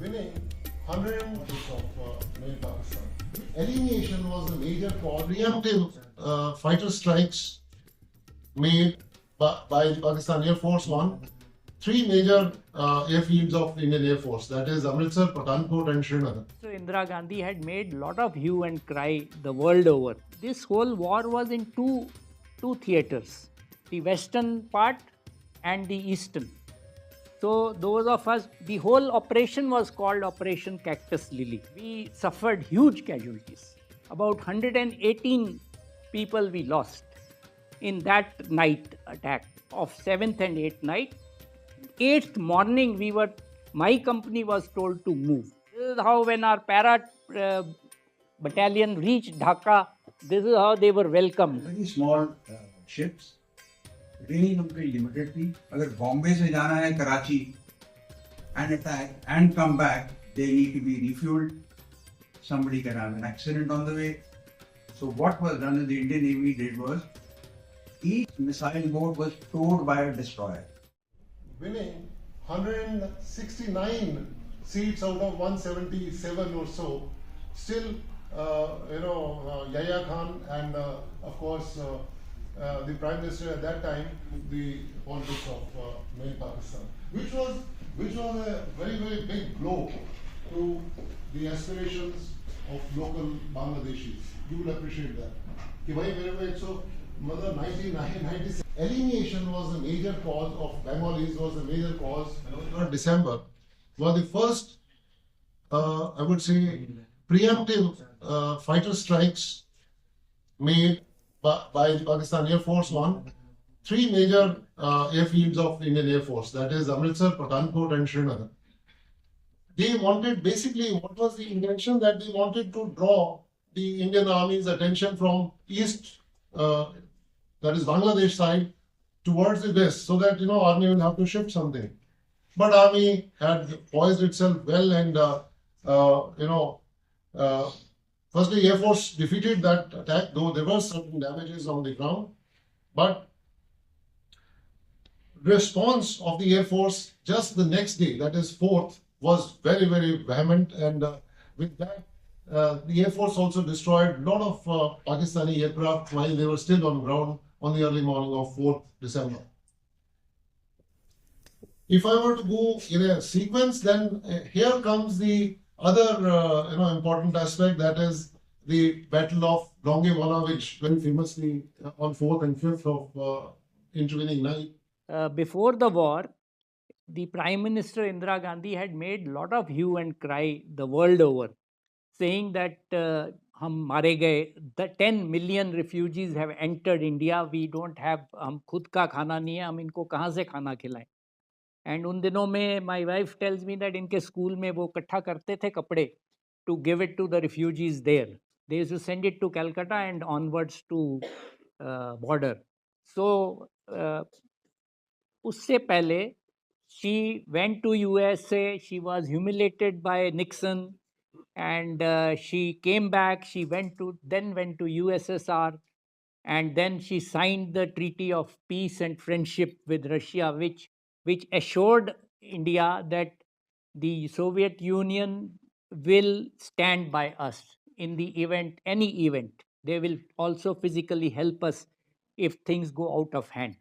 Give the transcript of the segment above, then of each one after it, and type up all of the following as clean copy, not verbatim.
winning 100 of main Pakistan. Elimination was a major cause. Preemptive fighter strikes made by the Pakistan Air Force on three major airfields of Indian Air Force, that is Amritsar, Pathankot and Srinagar. So Indira Gandhi had made a lot of hue and cry the world over. This whole war was in two theaters, the western part and the eastern. So those of us, the whole operation was called Operation Cactus Lily. We suffered huge casualties. About 118 people we lost in that night attack of 7th and 8th night. 8th morning, my company was told to move. This is how when our para battalion reached Dhaka, this is how they were welcomed. Very small ships. Training उनकी limited थी. अगर बॉम्बे से जाना है Karachi and attack and come back, they need to be refueled. Somebody can have an accident on the way. So what was done in the Indian Navy did was each missile boat was towed by a destroyer. Winning 169 seats out of 177 or so. Still, Yahya Khan and of course the Prime Minister at that time, the politics of main Pakistan, which was a very big blow to the aspirations of local Bangladeshis. You will appreciate that. कि भाई मेरे को 1996 elimination was a major cause of Bengalis, was a major cause. December was the first, I would say, preemptive fighter strikes made by the Pakistan Air Force on three major airfields of Indian Air Force, that is Amritsar, Pathankot and Srinagar. They wanted, basically, what was the intention? That they wanted to draw the Indian Army's attention from east, that is Bangladesh side, towards the west, so that, Army will have to shift something. But Army had poised itself well and, firstly, Air Force defeated that attack, though there were certain damages on the ground. But response of the Air Force just the next day, that is 4th, was very vehement, and with that, the Air Force also destroyed a lot of Pakistani aircraft while they were still on ground on the early morning of 4th December. If I were to go in a sequence, then here comes the other important aspect, that is the Battle of Longewala, which very famously on 4th and 5th of intervening night. Before the war, the Prime Minister Indira Gandhi had made a lot of hue and cry the world over, saying that हम मारे गए, the 10 million refugees have entered India, we don't have, हम खुद का खाना नहीं है, हम इनको कहाँ से खाना खिलाएं. एंड उन दिनों में my wife tells me that इनके स्कूल में वो इकट्ठा करते थे कपड़े to give it to the refugees there. They used to send it to Calcutta and onwards to border. So उससे पहले she went to USA, she was humiliated by Nixon, and she came back, she went to USSR, and then she signed the Treaty of Peace and Friendship with Russia, which assured India that the Soviet Union will stand by us in the event, any event. They will also physically help us if things go out of hand.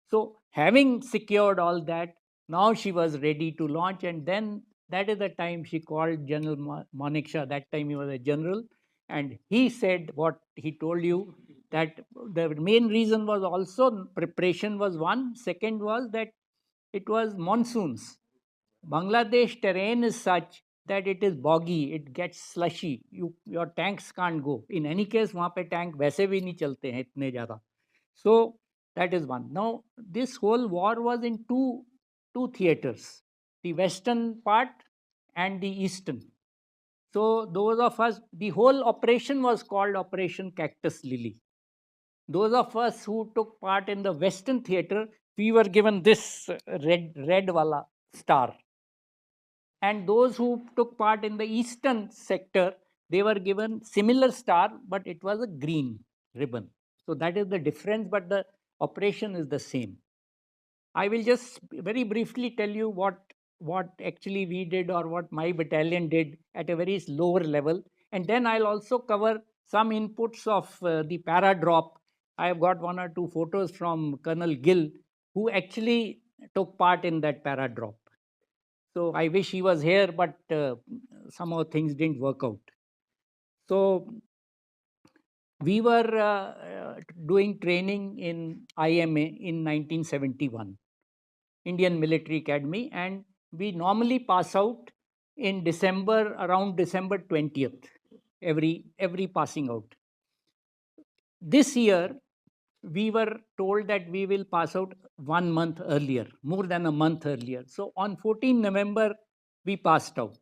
So having secured all that, now she was ready to launch, and then that is the time she called General Manekshaw. That time he was a general, and he said what he told you, that the main reason was also preparation was one. Second was that it was monsoons. Bangladesh terrain is such that it is boggy, it gets slushy. Your tanks can't go. In any case, वहाँ पे tank वैसे भी नहीं चलते हैं इतने ज़्यादा. So that is one. Now this whole war was in two theaters, the western part and the eastern. So those of us, the whole operation was called Operation Cactus Lily. Those of us who took part in the western theater, we were given this red wala star. And those who took part in the eastern sector, they were given similar star, but it was a green ribbon. So that is the difference, but the operation is the same. I will just very briefly tell you what what actually we did or what my battalion did at a very lower level. And then I'll also cover some inputs of the para drop. I've got 1 or 2 photos from Colonel Gill, who actually took part in that para drop. So I wish he was here, but somehow things didn't work out. So we were doing training in IMA in 1971, Indian Military Academy, and we normally pass out in December, around December 20th, every passing out. This year, we were told that we will pass out 1 month earlier, more than a month earlier. So on 14 November, we passed out.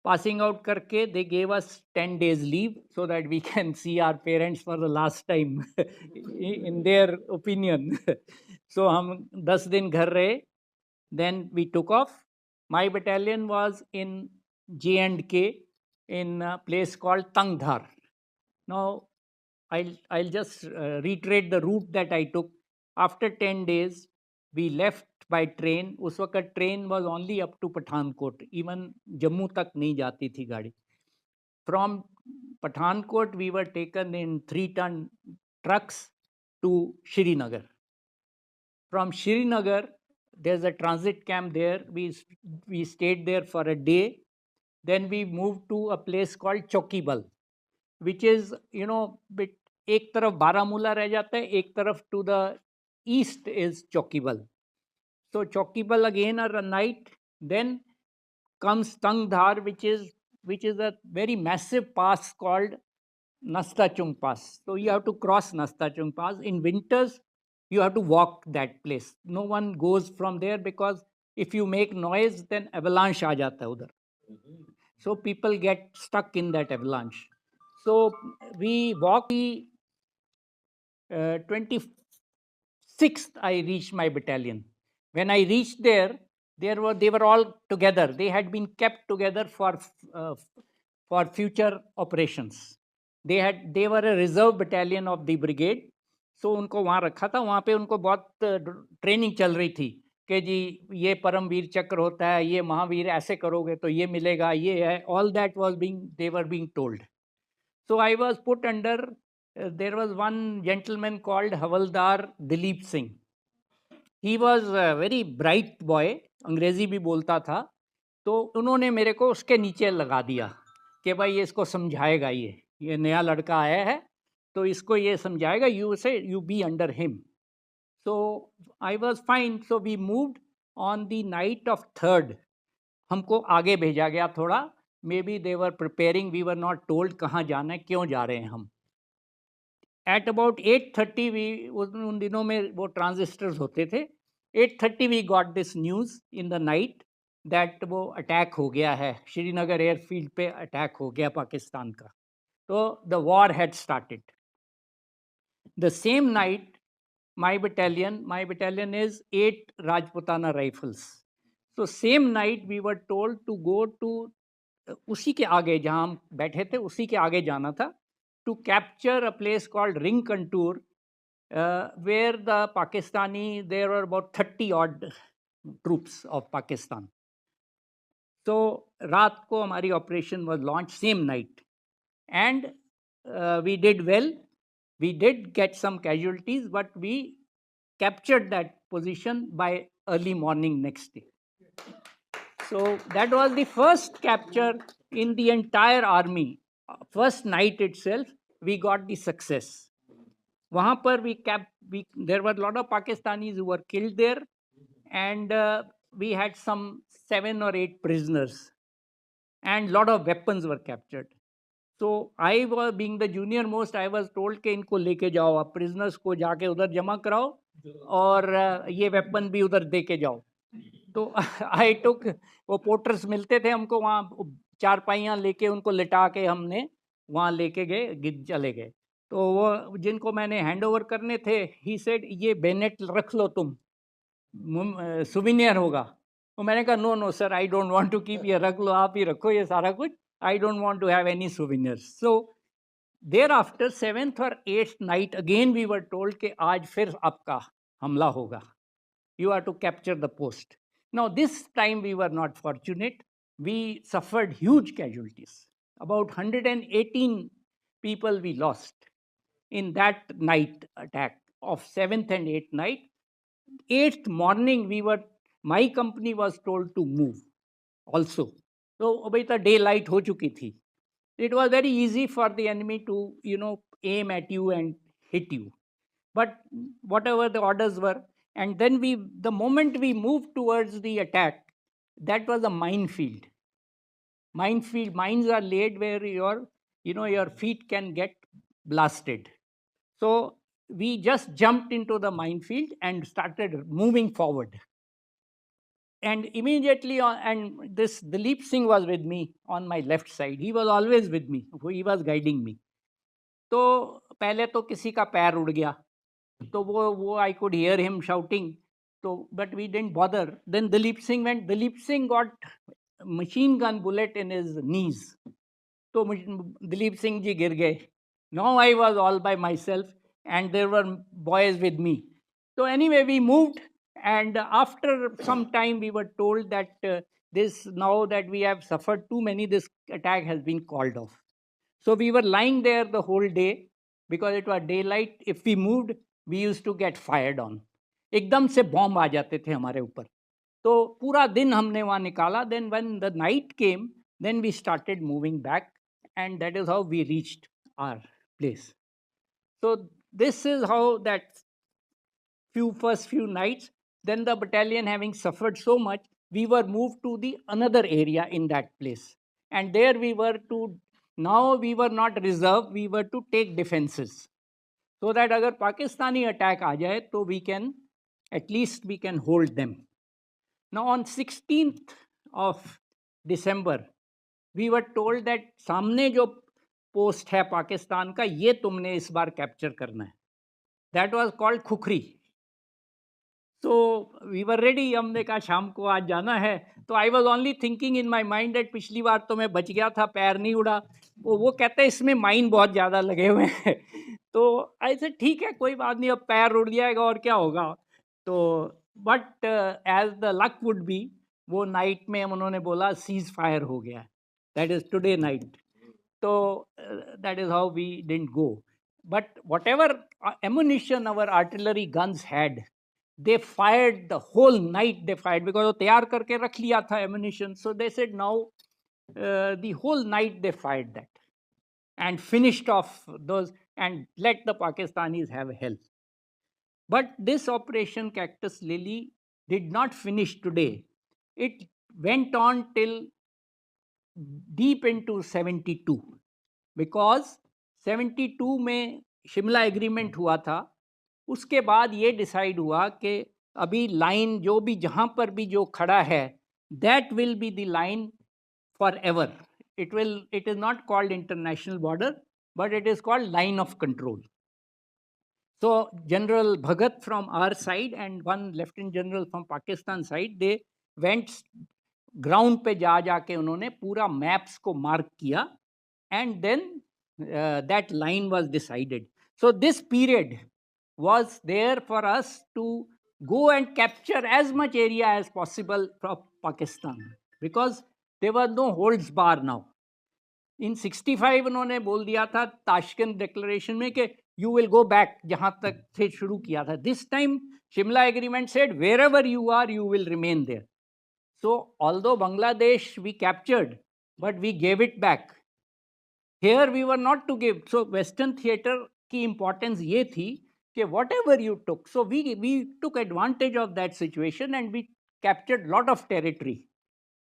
Passing out karke, they gave us 10 days leave so that we can see our parents for the last time, in their opinion. So hum 10 din ghar rahe. Then we took off. My battalion was in J&K in a place called Tangdhar. Now, I'll just reiterate the route that I took. After 10 days, we left by train. उस वक्त train was only up to Pathankot. Even Jammu तक नहीं जाती थी गाड़ी. From Pathankot, we were taken in 3-ton trucks to Srinagar. From Srinagar, there's a transit camp there. We stayed there for a day. Then we moved to a place called Chokibal, which is, bit एक तरफ बारामूला रह जाता है, एक तरफ to the east is Chokibal. So Chokibal again are a night. Then comes Tangdhar, which is a very massive pass called Nastachung Pass. So you have to cross Nastachung Pass. In winters, you have to walk that place. No one goes from there because if you make noise, then avalanche aa jata hai udhar. So people get stuck in that avalanche. So we walked. 26th, I reached my battalion. When I reached there, they were all together. They had been kept together for future operations. They were a reserve battalion of the brigade. So उनको वहाँ रखा था. वहाँ पे उनको बहुत training चल रही थी कि जी ये परमवीर चक्र होता है, ये महावीर ऐसे करोगे तो ये मिलेगा, ये है. All that was they were being told. So I was put under. There was one gentleman called Havaldar Dilip Singh. He was a very bright boy, अंग्रेजी भी बोलता था. तो उन्होंने मेरे को उसके नीचे लगा दिया कि भाई ये इसको समझाएगा, ये नया लड़का आया है तो इसको ये समझाएगा. You be under him. So I was fine. So we moved on the night of 3rd. हमको आगे भेजा गया थोड़ा. Maybe they were preparing. We were not told कहाँ जाना है, क्यों जा रहे हैं हम. At about 8:30, उन दिनों में वो ट्रांजिस्टर्स होते थे. 8:30 we got this news in the night that वो अटैक हो गया है, श्रीनगर एयरफील्ड पे अटैक हो गया पाकिस्तान का. तो the war had started. The same night, my battalion is 8 Rajputana Rifles. So same night we were told to go to उसी के आगे जहाँ हम बैठे थे उसी के आगे जाना था, to capture a place called Ring Contour, where there were about 30 odd troops of Pakistan. So रात को हमारी operation was launched same night, and we did well. We did get some casualties, but we captured that position by early morning next day. So that was the first capture in the entire army. First night itself, we got the success. वहाँ पर there were a lot of Pakistanis who were killed there, and we had some 7 or 8 prisoners, and lot of weapons were captured. So I was being the junior most, I was told कि इनको लेके जाओ, आप prisoners को जाके उधर जमा कराओ और ये weapon भी उधर दे के जाओ. तो I took, वो पोर्टर्स मिलते थे हमको वहाँ, चारपाइयाँ लेके उनको लिटा के हमने वहाँ लेके गए, चले गए. तो वो जिनको मैंने हैंड ओवर करने थे, ही सेड ये बेनेट रख लो तुम, सुविनियर होगा. तो मैंने कहा no sir, I don't want to keep, ये रख लो, आप ही रखो ये सारा कुछ, I don't want to have any souvenirs. So thereafter 7th और 8th night again we were told कि आज फिर आपका हमला होगा, you are to capture the post. Now, this time we were not fortunate. We suffered huge casualties. About 118 people we lost in that night attack of 7th and 8th night. 8th morning, my company was told to move also. So, अभी तो daylight हो चुकी थी. It was very easy for the enemy to, aim at you and hit you. But whatever the orders were, and then the moment we moved towards the attack, that was a minefield. Mines are laid where your feet can get blasted. So we just jumped into the minefield and started moving forward. And immediately, and this Dilip Singh was with me on my left side. He was always with me. He was guiding me. तो पहले तो किसी का पैर उड़ गया, तो वो I could hear him shouting. So, but we didn't bother. Then Dilip Singh got machine gun bullet in his knees. So Dilip Singh ji gir gaye. Now I was all by myself and there were boys with me. So anyway, we moved, and after some time we were told that now that we have suffered too many, this attack has been called off. So we were lying there the whole day because it was daylight. If we moved, we used to get fired on. एकदम से bomb आ जाते थे हमारे ऊपर. तो पूरा दिन हमने वहाँ निकाला. Then when the night came, then we started moving back, and that is how we reached our place. So this is how that first few nights. Then the battalion, having suffered so much, we were moved to the another area in that place, and there we were to. Now we were not reserve, we were to take defenses, so that agar Pakistani attack aa jaye, to we can hold them. Now on 16th of December, we were told that सामने जो post है पाकिस्तान का, ये तुमने इस बार capture करना है. That was called khukri. So we were ready. हमने कहा शाम को आज जाना है. तो I was only thinking in my mind that पिछली बार तो मैं बच गया था, पैर नहीं उड़ा. वो कहते हैं इसमें माइन बहुत ज़्यादा लगे हुए हैं. तो ऐसे ठीक है, कोई बात नहीं, अब पैर उड़ जाएगा और क्या होगा. तो but as the luck would be, वो नाइट में उन्होंने बोला सीज फायर हो गया. That is today night. तो that is how we didn't go. But whatever ammunition our artillery guns had, they fired the whole night. They fired because वो तैयार करके रख लिया था ammunition. So they said now the whole night they fired that and finished off those and let the Pakistanis have hell. But this operation Cactus Lily did not finish today. It went on till deep into 72, because 72 में Shimla agreement हुआ था. उसके बाद ये decide हुआ कि अभी line जो भी जहाँ पर भी जो खड़ा है, that will be the line forever. It is not called international border, but it is called line of control. So general Bhagat from our side and one lieutenant general from Pakistan side, they went ground पे जाके उन्होंने पूरा maps को mark किया, and then that line was decided. So this period was there for us to go and capture as much area as possible from Pakistan, because there was no holds bar now. In 65 उन्होंने बोल दिया था Tashkent declaration में कि you will go back जहाँ तक से शुरू किया था. This time Shimla agreement said wherever you are you will remain there. So although Bangladesh we captured, but we gave it back. Here we were not to give. So Western theatre की importance ये थी कि whatever you took. So we took advantage of that situation and we captured lot of territory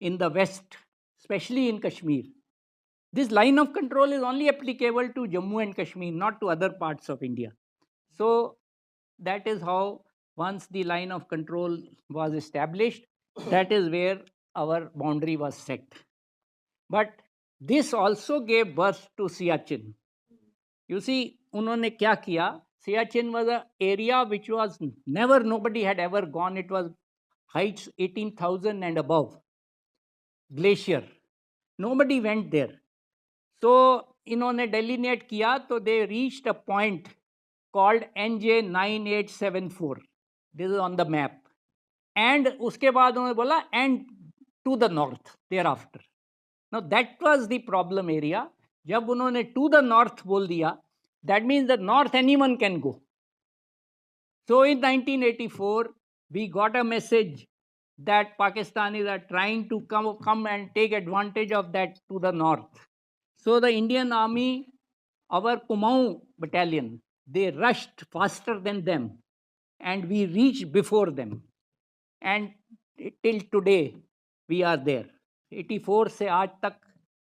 in the west, especially in Kashmir. This line of control is only applicable to Jammu and Kashmir, not to other parts of India. So that is how, once the line of control was established, that is where our boundary was set. But this also gave birth to Siachen. You see, उन्होंने क्या किया? Siachen was an area which was nobody had ever gone. It was heights 18,000 and above, glacier. Nobody went there. So इन्होंने delineate किया, तो they reached a point called NJ 9874. This is on the map. and उसके बाद उन्होंने बोला and to the north thereafter. Now that was the problem area. जब उन्होंने to the north बोल दिया, that means the north anyone can go. So in 1984, we got a message that Pakistanis are trying to come and take advantage of that to the north. So the Indian Army, our Kumaon battalion, they rushed faster than them, and we reached before them. And till today, we are there. 84 से आज तक,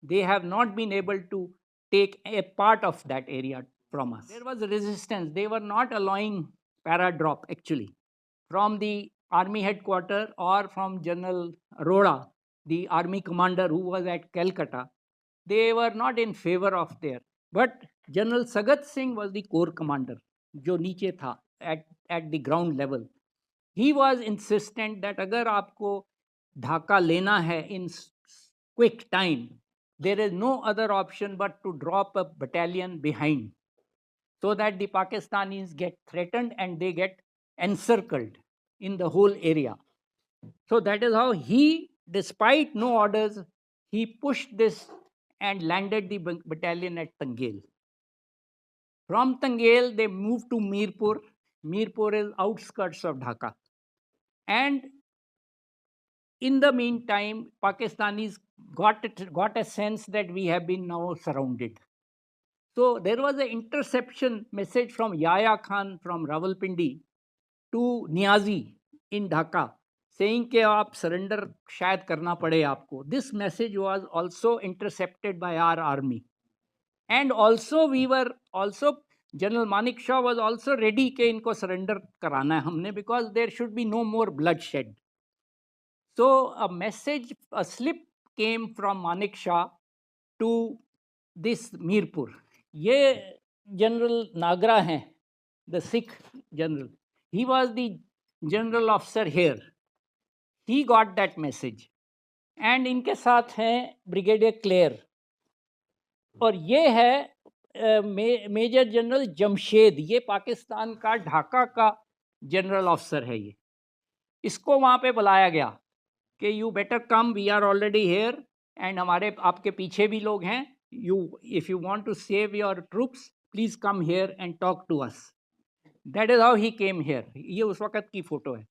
they have not been able to take a part of that area from us. There was resistance. They were not allowing para drop actually from the army headquarters or from General Arora, the army commander who was at Calcutta. They were not in favor of there. But General Sagat Singh was the corps commander, जो नीचे था at the ground level. He was insistent that अगर आपको ढाका लेना है in quick time, there is no other option but to drop a battalion behind, so that the Pakistanis get threatened and they get encircled in the whole area. So that is how he, despite no orders, he pushed this and landed the battalion at Tangel. From Tangel, they moved to Mirpur. Mirpur is outskirts of Dhaka. And in the meantime, Pakistanis got a sense that we have been now surrounded. So there was an interception message from Yahya Khan from Rawalpindi to Niazi in Dhaka, saying कि आप surrender शायद करना पड़े आपको. This message was also intercepted by our army. And also we were also, General Manik Shah was also ready कि इनको surrender कराना है हमने, because there should be no more bloodshed. So a slip came from Manik Shah to this Mirpur. ये General Nagra हैं, the Sikh general. He was the general officer here. He got that message. And इनके साथ हैं Brigadier Clare. और ये है major general Jamshed. ये पाकिस्तान का ढाका का जनरल ऑफिसर है. ये इसको वहाँ पे बुलाया गया कि you better come, we are already here, and हमारे आपके पीछे भी लोग हैं. If you want to save your troops, please come here and talk to us. That is how he came here. ये उस वक्त की फोटो है.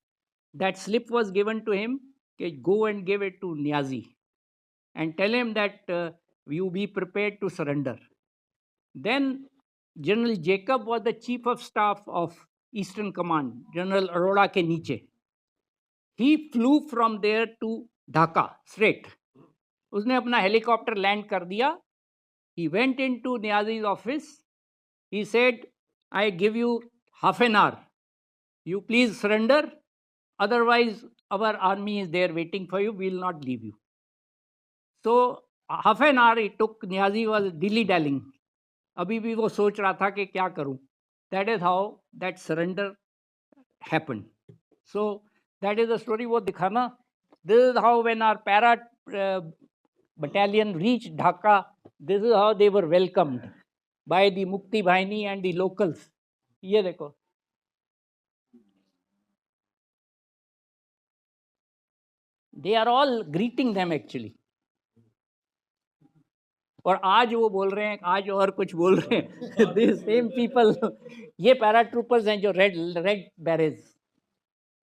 That slip was given to him कि go and give it to Niazi and tell him that you be prepared to surrender. Then General Jacob was the chief of staff of Eastern Command, General Arora के नीचे. He flew from there to Dhaka straight. उसने अपना helicopter land कर दिया. He went into Niazi's office. He said, I give you half an hour. You please surrender. Otherwise, our army is there waiting for you. We will not leave you. So, half an hour it took. Niazi was dilly-dallying. अभी भी वो सोच रहा था कि क्या करूं. That is how that surrender happened. So, that is the story. वो दिखाना. This is how when our para battalion reached Dhaka, this is how they were welcomed by the Mukti Bahini and the locals. ये देखो. They are all greeting them actually. और आज वो बोल रहे हैं, आज और कुछ बोल रहे हैं. These same people. ये paratroopers हैं जो red berets.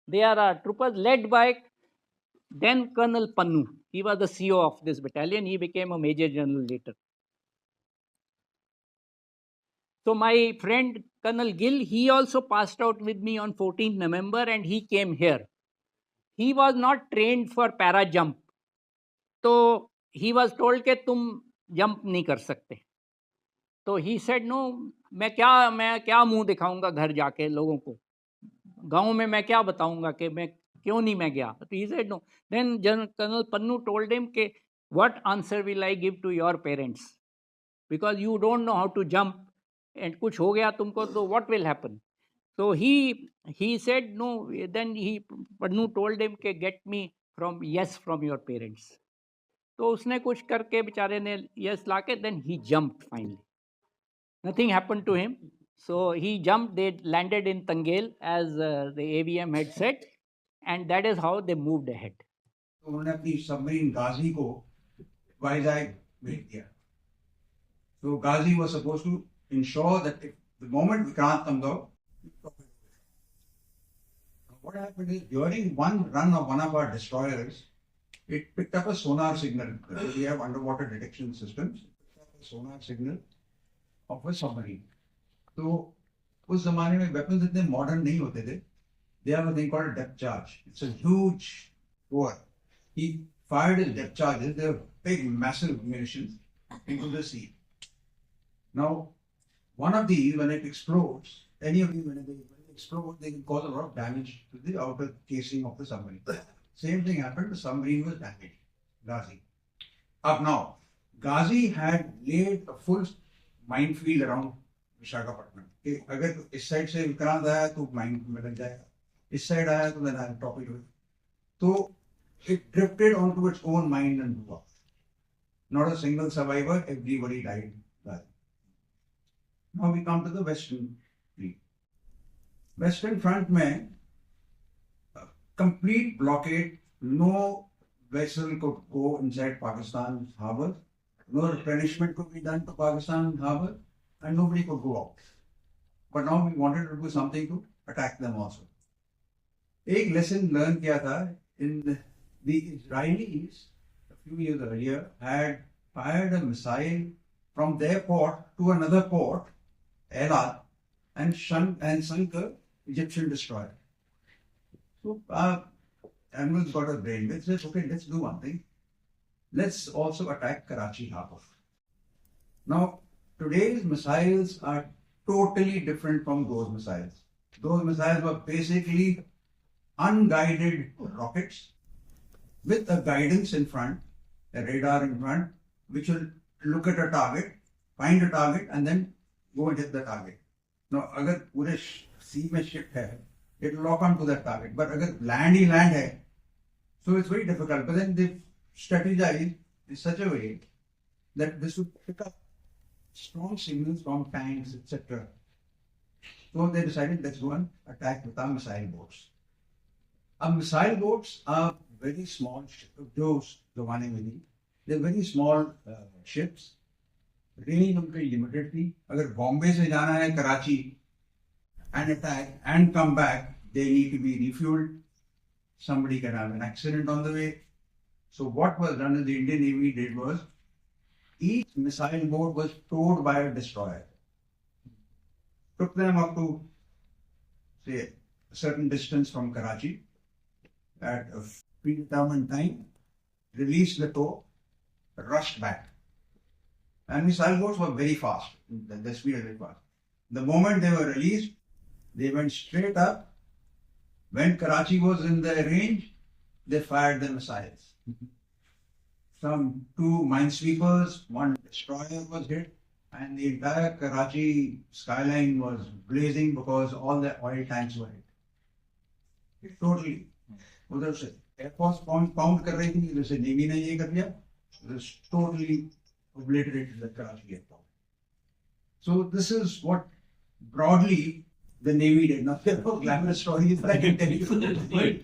They are troopers led by then Colonel Pannu. He was the CEO of this battalion. He became a major general later. So my friend Colonel Gill, he also passed out with me on 14th November and he came here. He was not trained for para jump. So he was told कि तुम jump नहीं कर सकते. So he said no, मैं क्या मुंह दिखाऊंगा घर जाके लोगों को. गांव में मैं क्या बताऊंगा कि मैं क्यों नहीं मैं गया. So he said no. Then Colonel Pannu told him कि what answer will I give to your parents? Because you don't know how to jump and कुछ हो गया तुमको तो what will happen? So he said no. Then Pannu told him कि get me from your parents. तो उसने कुछ करके बेचारे ने yes लाके, then he jumped finally. Nothing happened to him. So he jumped. They landed in Tangel as the AVM had said, and that is how they moved ahead. तो उन्होंने अपनी सबमरीन गाजी को वाइजैग भेज दिया. So Ghazi was supposed to ensure that if the moment Vikrant comes out, what happened is during one run of one of our destroyers, it picked up a sonar signal. We have underwater detection systems. It picked up a sonar signal of a submarine. So उस जमाने में weapons इतने modern नहीं होते थे. They have a thing called depth charge. It's a huge bore. He fired his depth charges. They were big, massive munitions into the sea. Now, one of these, when it explodes, any of these, when they explode, they can cause a lot of damage to the outer casing of the submarine. Same thing happened, the submarine was damaged, Ghazi. Up now, Ghazi had laid a full minefield around Visakhapatnam. कि अगर इस side से विक्रांत आया तो mine में लग जाएगा, इस साइड आया तो then I'll torpedo it. So it drifted onto its own mine and blew up. Not a single survivor, everybody died. Now we come to the Western Fleet. Western Front में complete blockade, no vessel could go inside Pakistan harbour, no replenishment could be done to Pakistan harbour, and nobody could go out. But now we wanted to do something to attack them also. एक lesson learn किया था, in the Israelis a few years earlier had fired a missile from their port to another port, Elad, and sunk a Egyptian destroyer. So Admiral's got a brain. They said, okay, let's do one thing. Let's also attack Karachi harbour. Now, today's missiles are totally different from those missiles. Those missiles were basically unguided rockets with a guidance in front, a radar in front, which will look at a target, find a target, and then go and hit the target. Now, अगर पूरे sea में ship है, it will lock on to that target. But अगर land ही land है, so it's very difficult. But then they strategize in such a way that this would pick up strong signals from tanks, etc. So they decided, let's go and attack with our missile boats. Our missile boats are very small ships. Those ज़माने में नहीं, they're very small ships. Range उनकी limited थी. अगर बॉम्बे से जाना है Karachi and attack and come back, they need to be refueled. Somebody can have an accident on the way. So what was done in the Indian Navy did was, each missile boat was towed by a destroyer. Took them up to, say, a certain distance from Karachi at a predetermined time, released the tow, rushed back. And missile boats were very fast. The speed was very fast. The moment they were released, they went straight up. When Karachi was in their range, they fired the missiles. Some 2 minesweepers, 1 destroyer was hit, and the entire Karachi skyline was blazing because all the oil tanks were hit. Totally. उधर से Air Force pound कर रही थी, जैसे Navy ने ये कर दिया. It was totally obliterated the Karachi airport. So this is what broadly the Navy did. Now, there are no glamorous stories that I can tell you.